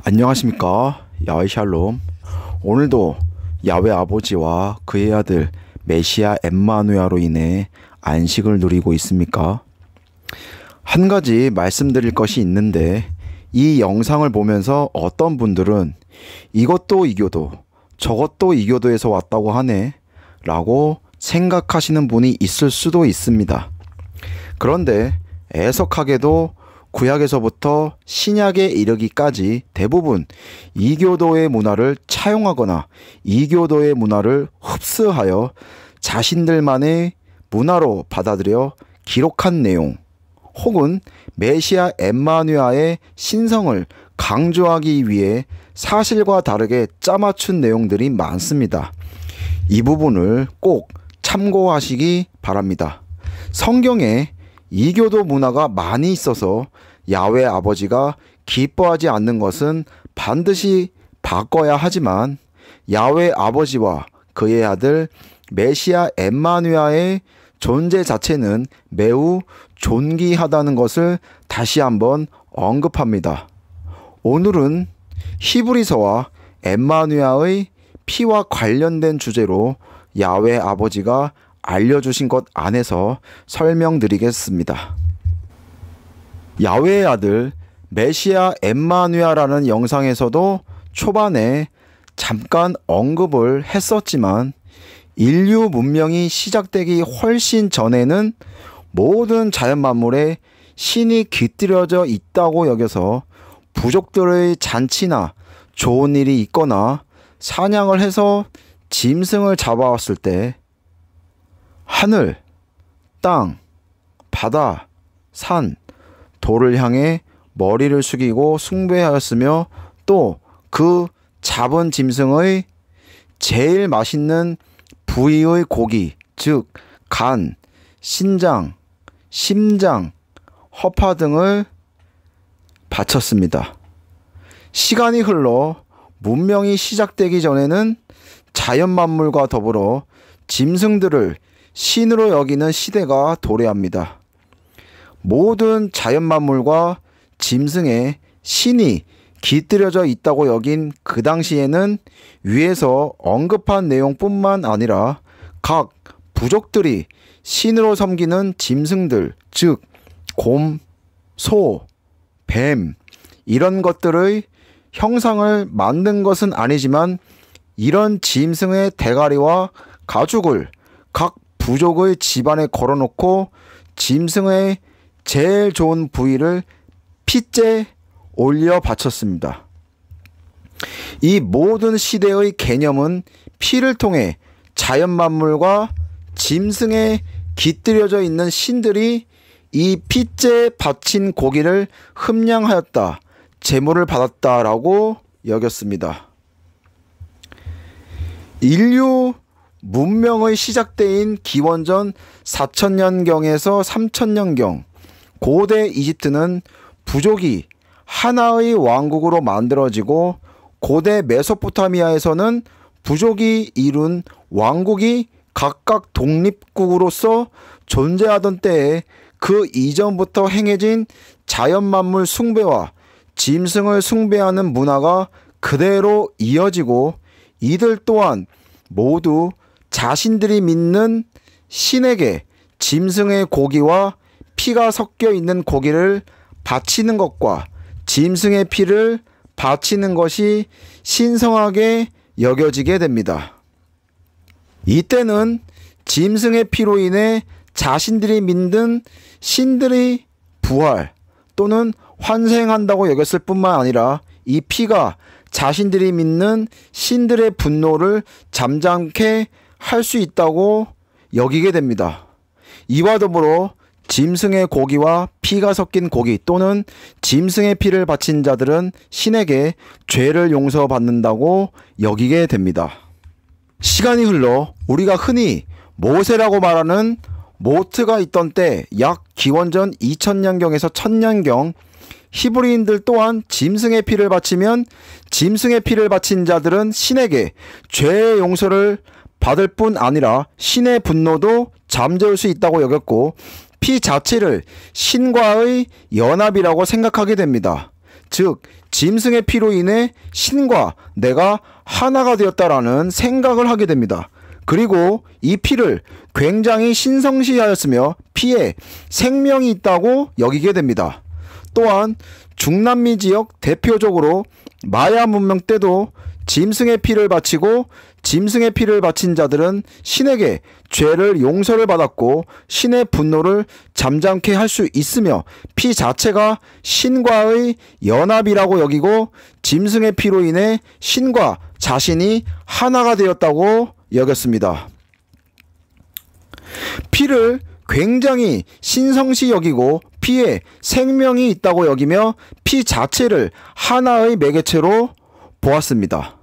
안녕하십니까, 야훼 샬롬. 오늘도 야훼 아버지와 그의 아들 메시아 엠마누아로 인해 안식을 누리고 있습니까? 한 가지 말씀드릴 것이 있는데, 이 영상을 보면서 어떤 분들은 이것도 이교도 저것도 이교도에서 왔다고 하네 라고 생각하시는 분이 있을 수도 있습니다. 그런데 애석하게도 구약에서부터 신약에 이르기까지 대부분 이교도의 문화를 차용하거나 이교도의 문화를 흡수하여 자신들만의 문화로 받아들여 기록한 내용, 혹은 메시아 엠마누아의 신성을 강조하기 위해 사실과 다르게 짜맞춘 내용들이 많습니다. 이 부분을 꼭 참고하시기 바랍니다. 성경에 이교도 문화가 많이 있어서 야훼 아버지가 기뻐하지 않는 것은 반드시 바꿔야 하지만, 야훼 아버지와 그의 아들 메시아 엠마누아의 존재 자체는 매우 존귀하다는 것을 다시 한번 언급합니다. 오늘은 히브리서와 엠마누아의 피와 관련된 주제로 야훼 아버지가 알려주신 것 안에서 설명드리겠습니다. 야훼의 아들 메시아 엠마누아라는 영상에서도 초반에 잠깐 언급을 했었지만, 인류 문명이 시작되기 훨씬 전에는 모든 자연 만물에 신이 깃들여져 있다고 여겨서 부족들의 잔치나 좋은 일이 있거나 사냥을 해서 짐승을 잡아왔을 때 하늘, 땅, 바다, 산, 돌을 향해 머리를 숙이고 숭배하였으며, 또 그 잡은 짐승의 제일 맛있는 부위의 고기, 즉 간, 신장, 심장, 허파 등을 바쳤습니다. 시간이 흘러 문명이 시작되기 전에는 자연 만물과 더불어 짐승들을 신으로 여기는 시대가 도래합니다. 모든 자연 만물과 짐승에 신이 깃들여져 있다고 여긴 그 당시에는 위에서 언급한 내용뿐만 아니라 각 부족들이 신으로 섬기는 짐승들, 즉 곰, 소, 뱀, 이런 것들의 형상을 만든 것은 아니지만, 이런 짐승의 대가리와 가죽을 각 부족의 집안에 걸어놓고 짐승의 제일 좋은 부위를 핏째 올려 바쳤습니다. 이 모든 시대의 개념은 피를 통해 자연 만물과 짐승에 깃들여져 있는 신들이 이 핏째 바친 고기를 흠량하였다, 제물을 받았다라고 여겼습니다. 인류 문명의 시작대인 기원전 4000년경에서 3000년경, 고대 이집트는 부족이 하나의 왕국으로 만들어지고, 고대 메소포타미아에서는 부족이 이룬 왕국이 각각 독립국으로서 존재하던 때에 그 이전부터 행해진 자연만물 숭배와 짐승을 숭배하는 문화가 그대로 이어지고, 이들 또한 모두 자신들이 믿는 신에게 짐승의 고기와 피가 섞여 있는 고기를 바치는 것과 짐승의 피를 바치는 것이 신성하게 여겨지게 됩니다. 이때는 짐승의 피로 인해 자신들이 믿는 신들이 부활 또는 환생한다고 여겼을 뿐만 아니라, 이 피가 자신들이 믿는 신들의 분노를 잠잠케 할 수 있다고 여기게 됩니다. 이와 더불어 짐승의 고기와 피가 섞인 고기 또는 짐승의 피를 바친 자들은 신에게 죄를 용서받는다고 여기게 됩니다. 시간이 흘러 우리가 흔히 모세라고 말하는 모트가 있던 때, 약 기원전 2000년경에서 1000년경, 히브리인들 또한 짐승의 피를 바치면 짐승의 피를 바친 자들은 신에게 죄의 용서를 받을 뿐 아니라 신의 분노도 잠재울 수 있다고 여겼고, 피 자체를 신과의 연합이라고 생각하게 됩니다. 즉 짐승의 피로 인해 신과 내가 하나가 되었다라는 생각을 하게 됩니다. 그리고 이 피를 굉장히 신성시하였으며 피에 생명이 있다고 여기게 됩니다. 또한 중남미 지역 대표적으로 마야 문명 때도 짐승의 피를 바치고 짐승의 피를 바친 자들은 신에게 죄를 용서를 받았고 신의 분노를 잠잠케 할 수 있으며 피 자체가 신과의 연합이라고 여기고 짐승의 피로 인해 신과 자신이 하나가 되었다고 여겼습니다. 피를 굉장히 신성시 여기고 피에 생명이 있다고 여기며 피 자체를 하나의 매개체로 보았습니다.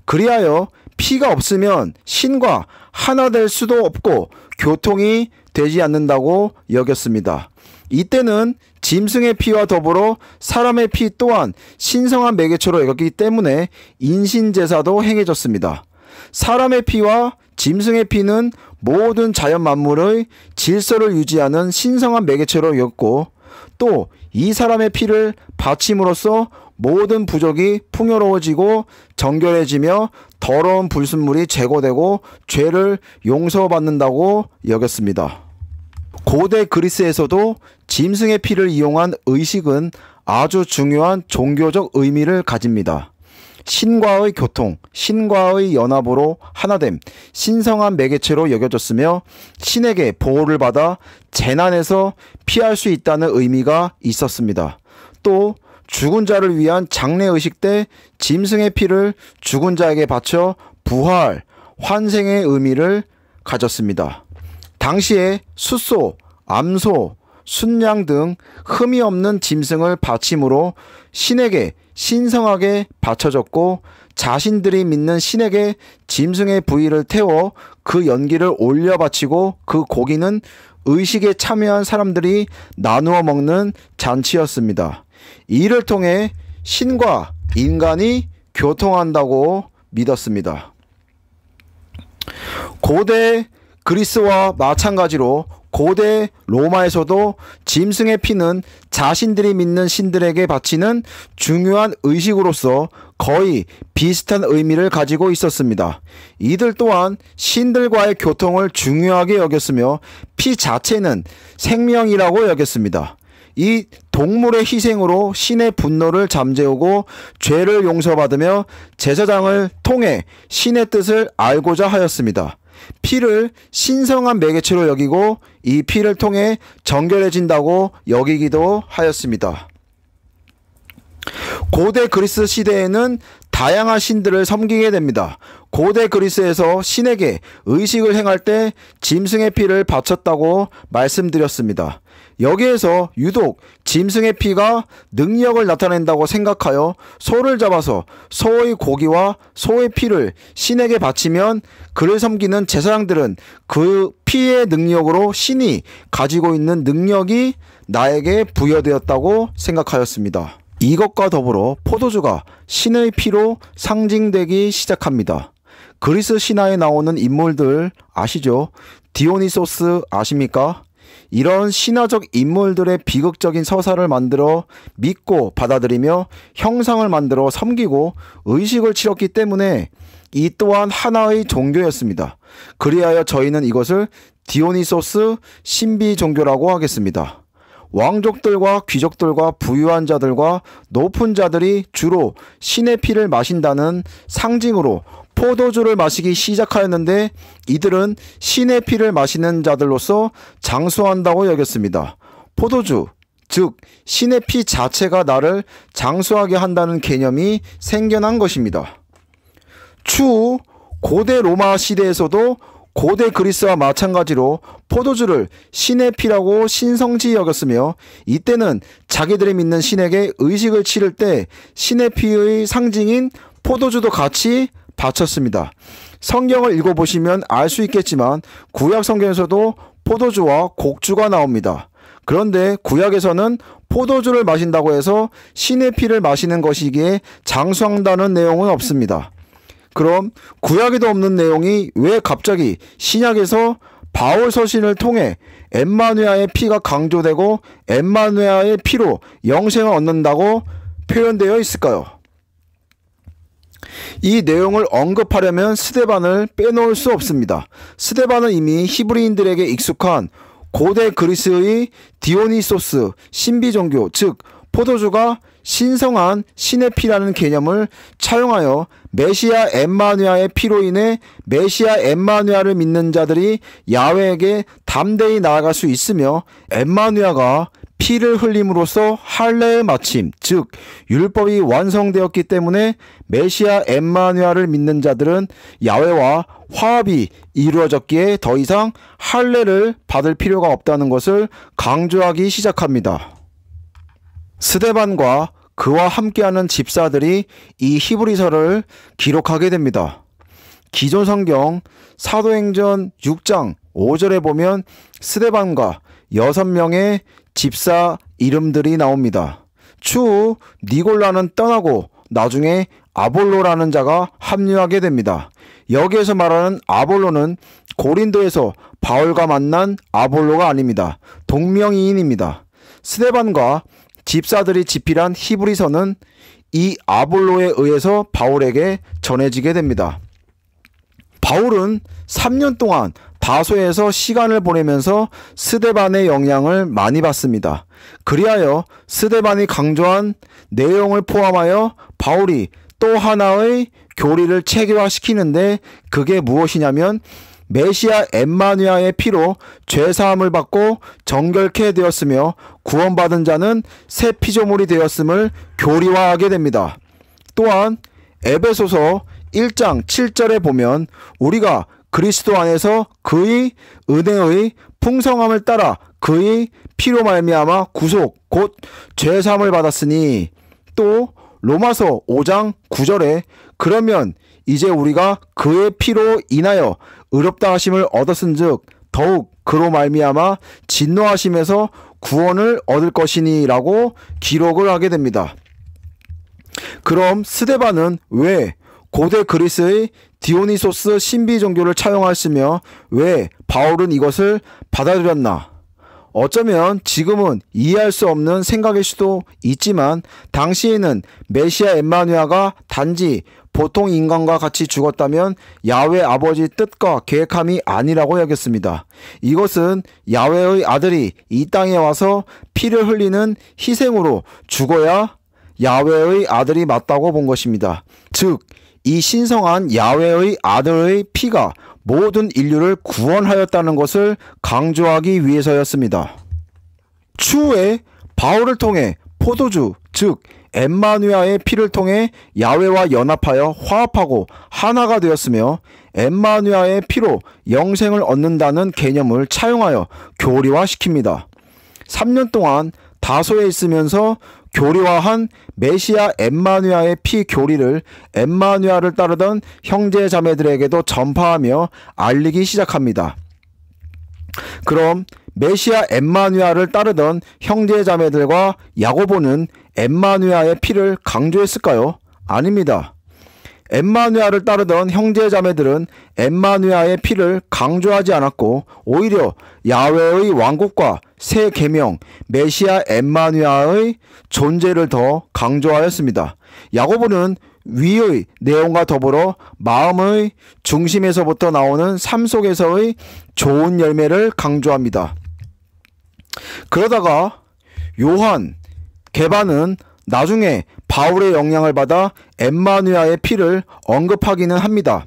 그리하여 피가 없으면 신과 하나 될 수도 없고 교통이 되지 않는다고 여겼습니다. 이때는 짐승의 피와 더불어 사람의 피 또한 신성한 매개체로 여겼기 때문에 인신제사도 행해졌습니다. 사람의 피와 짐승의 피는 모든 자연 만물의 질서를 유지하는 신성한 매개체로 여겼고 또 이 사람의 피를 바침으로써 모든 부족이 풍요로워지고 정결해지며 더러운 불순물이 제거되고 죄를 용서받는다고 여겼습니다. 고대 그리스에서도 짐승의 피를 이용한 의식은 아주 중요한 종교적 의미를 가집니다. 신과의 교통, 신과의 연합으로 하나됨, 신성한 매개체로 여겨졌으며 신에게 보호를 받아 재난에서 피할 수 있다는 의미가 있었습니다. 또 죽은 자를 위한 장례의식 때 짐승의 피를 죽은 자에게 바쳐 부활, 환생의 의미를 가졌습니다. 당시에 숫소, 암소, 순양 등 흠이 없는 짐승을 바침으로 신에게 신성하게 바쳐졌고 자신들이 믿는 신에게 짐승의 부위를 태워 그 연기를 올려 바치고 그 고기는 의식에 참여한 사람들이 나누어 먹는 잔치였습니다. 이를 통해 신과 인간이 교통한다고 믿었습니다. 고대 그리스와 마찬가지로 고대 로마에서도 짐승의 피는 자신들이 믿는 신들에게 바치는 중요한 의식으로서 거의 비슷한 의미를 가지고 있었습니다. 이들 또한 신들과의 교통을 중요하게 여겼으며 피 자체는 생명이라고 여겼습니다. 이 동물의 희생으로 신의 분노를 잠재우고 죄를 용서받으며 제사장을 통해 신의 뜻을 알고자 하였습니다. 피를 신성한 매개체로 여기고 이 피를 통해 정결해진다고 여기기도 하였습니다. 고대 그리스 시대에는 다양한 신들을 섬기게 됩니다. 고대 그리스에서 신에게 의식을 행할 때 짐승의 피를 바쳤다고 말씀드렸습니다. 여기에서 유독 짐승의 피가 능력을 나타낸다고 생각하여 소를 잡아서 소의 고기와 소의 피를 신에게 바치면 그를 섬기는 제사장들은 그 피의 능력으로 신이 가지고 있는 능력이 나에게 부여되었다고 생각하였습니다. 이것과 더불어 포도주가 신의 피로 상징되기 시작합니다. 그리스 신화에 나오는 인물들 아시죠? 디오니소스 아십니까? 이런 신화적 인물들의 비극적인 서사를 만들어 믿고 받아들이며 형상을 만들어 섬기고 의식을 치렀기 때문에 이 또한 하나의 종교였습니다. 그리하여 저희는 이것을 디오니소스 신비 종교라고 하겠습니다. 왕족들과 귀족들과 부유한 자들과 높은 자들이 주로 신의 피를 마신다는 상징으로 포도주를 마시기 시작하였는데 이들은 신의 피를 마시는 자들로서 장수한다고 여겼습니다. 포도주, 즉 신의 피 자체가 나를 장수하게 한다는 개념이 생겨난 것입니다. 추후 고대 로마 시대에서도 고대 그리스와 마찬가지로 포도주를 신의 피라고 신성시 여겼으며 이때는 자기들이 믿는 신에게 의식을 치를 때 신의 피의 상징인 포도주도 같이 바쳤습니다. 성경을 읽어보시면 알 수 있겠지만 구약 성경에서도 포도주와 곡주가 나옵니다. 그런데 구약에서는 포도주를 마신다고 해서 신의 피를 마시는 것이기에 장수한다는 내용은 없습니다. 그럼 구약에도 없는 내용이 왜 갑자기 신약에서 바울 서신을 통해 엠마누아의 피가 강조되고 엠마누아의 피로 영생을 얻는다고 표현되어 있을까요? 이 내용을 언급하려면 스데반을 빼놓을 수 없습니다. 스데반은 이미 히브리인들에게 익숙한 고대 그리스의 디오니소스 신비종교, 즉 포도주가 신성한 신의 피라는 개념을 차용하여 메시아 엠마누아의 피로 인해 메시아 엠마누아를 믿는 자들이 야훼에게 담대히 나아갈 수 있으며, 엠마누아가 피를 흘림으로써 할례의 마침, 즉 율법이 완성되었기 때문에 메시아 엠마누아를 믿는 자들은 야훼와 화합이 이루어졌기에 더 이상 할례를 받을 필요가 없다는 것을 강조하기 시작합니다. 스데반과 그와 함께하는 집사들이 이 히브리서를 기록하게 됩니다. 기존 성경 사도행전 6장 5절에 보면 스데반과 6명의 집사 이름들이 나옵니다. 추후 니골라는 떠나고 나중에 아볼로라는 자가 합류하게 됩니다. 여기에서 말하는 아볼로는 고린도에서 바울과 만난 아볼로가 아닙니다. 동명이인입니다. 스데반과 집사들이 집필한 히브리서는 이 아볼로에 의해서 바울에게 전해지게 됩니다. 바울은 3년 동안 다소에서 시간을 보내면서 스데반의 영향을 많이 받습니다. 그리하여 스데반이 강조한 내용을 포함하여 바울이 또 하나의 교리를 체계화시키는데, 그게 무엇이냐면 메시아 엠마누아의 피로 죄사함을 받고 정결케 되었으며 구원받은 자는 새 피조물이 되었음을 교리화하게 됩니다. 또한 에베소서 1장 7절에 보면 우리가 그리스도 안에서 그의 은혜의 풍성함을 따라 그의 피로 말미암아 구속 곧 죄사함을 받았으니, 또 로마서 5장 9절에 그러면 이제 우리가 그의 피로 인하여 의롭다 하심을 얻었은즉 더욱 그로 말미암아 진노하심에서 구원을 얻을 것이니 라고 기록을 하게 됩니다. 그럼 스데반은 왜 고대 그리스의 디오니소스 신비 종교를 차용하였으며 왜 바울은 이것을 받아들였나? 어쩌면 지금은 이해할 수 없는 생각일 수도 있지만 당시에는 메시아 엠마누아가 단지 보통 인간과 같이 죽었다면 야훼 아버지의 뜻과 계획함이 아니라고 여겼습니다. 이것은 야훼의 아들이 이 땅에 와서 피를 흘리는 희생으로 죽어야 야훼의 아들이 맞다고 본 것입니다. 즉, 이 신성한 야훼의 아들의 피가 모든 인류를 구원하였다는 것을 강조하기 위해서였습니다. 추후에 바울을 통해 포도주, 즉 엠마누아의 피를 통해 야훼와 연합하여 화합하고 하나가 되었으며, 엠마누아의 피로 영생을 얻는다는 개념을 차용하여 교리화시킵니다. 3년 동안 다소에 있으면서 교리화한 메시아 엠마누아의 피 교리를 엠마누아를 따르던 형제 자매들에게도 전파하며 알리기 시작합니다. 그럼 메시아 엠마누아를 따르던 형제 자매들과 야고보는 엠마누아의 피를 강조했을까요? 아닙니다. 엠마누아를 따르던 형제 자매들은 엠마누아의 피를 강조하지 않았고 오히려 야훼의 왕국과 새 계명 메시아 엠마누아의 존재를 더 강조하였습니다. 야고보는 위의 내용과 더불어 마음의 중심에서부터 나오는 삶 속에서의 좋은 열매를 강조합니다. 그러다가 요한, 게바는 나중에 바울의 영향을 받아 엠마누아의 피를 언급하기는 합니다.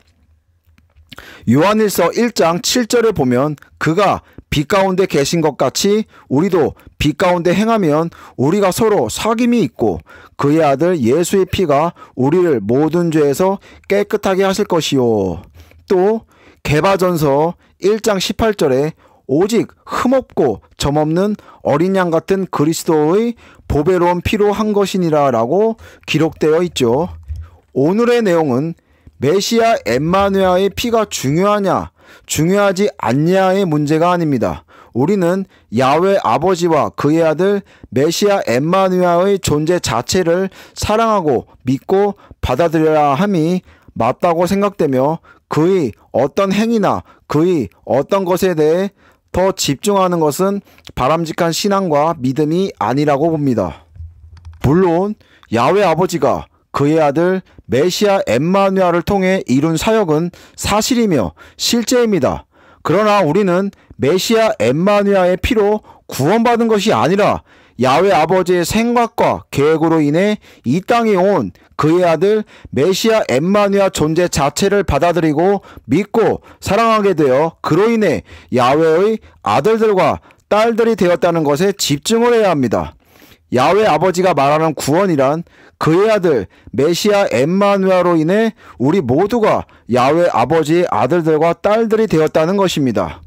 요한일서 1장 7절에 보면 그가 빛 가운데 계신 것 같이 우리도 빛 가운데 행하면 우리가 서로 사귐이 있고 그의 아들 예수의 피가 우리를 모든 죄에서 깨끗하게 하실 것이요. 또 게바전서 1장 18절에 오직 흠없고 점없는 어린 양 같은 그리스도의 보배로운 피로 한 것이니라 라고 기록되어 있죠. 오늘의 내용은 메시아 엠마누아의 피가 중요하냐 중요하지 않냐의 문제가 아닙니다. 우리는 야훼 아버지와 그의 아들 메시아 엠마누아의 존재 자체를 사랑하고 믿고 받아들여야 함이 맞다고 생각되며 그의 어떤 행위나 그의 어떤 것에 대해 더 집중하는 것은 바람직한 신앙과 믿음이 아니라고 봅니다. 물론 야훼 아버지가 그의 아들 메시아 엠마누엘을 통해 이룬 사역은 사실이며 실제입니다. 그러나 우리는 메시아 엠마누엘의 피로 구원받은 것이 아니라 야훼 아버지의 생각과 계획으로 인해 이 땅에 온 그의 아들 메시아 엠마누엘 존재 자체를 받아들이고 믿고 사랑하게 되어 그로 인해 야훼의 아들들과 딸들이 되었다는 것에 집중을 해야 합니다. 야훼 아버지가 말하는 구원이란 그의 아들 메시아 엠마누엘로 인해 우리 모두가 야훼 아버지의 아들들과 딸들이 되었다는 것입니다.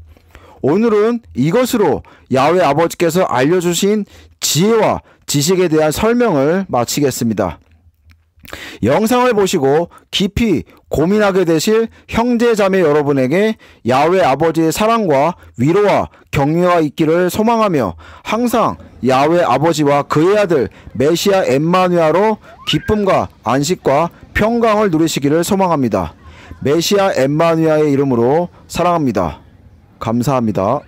오늘은 이것으로 야훼 아버지께서 알려주신 지혜와 지식에 대한 설명을 마치겠습니다. 영상을 보시고 깊이 고민하게 되실 형제자매 여러분에게 야훼 아버지의 사랑과 위로와 격려가 있기를 소망하며 항상 야훼 아버지와 그의 아들 메시아 엠마누엘로 기쁨과 안식과 평강을 누리시기를 소망합니다. 메시아 엠마누엘의 이름으로 사랑합니다. 감사합니다.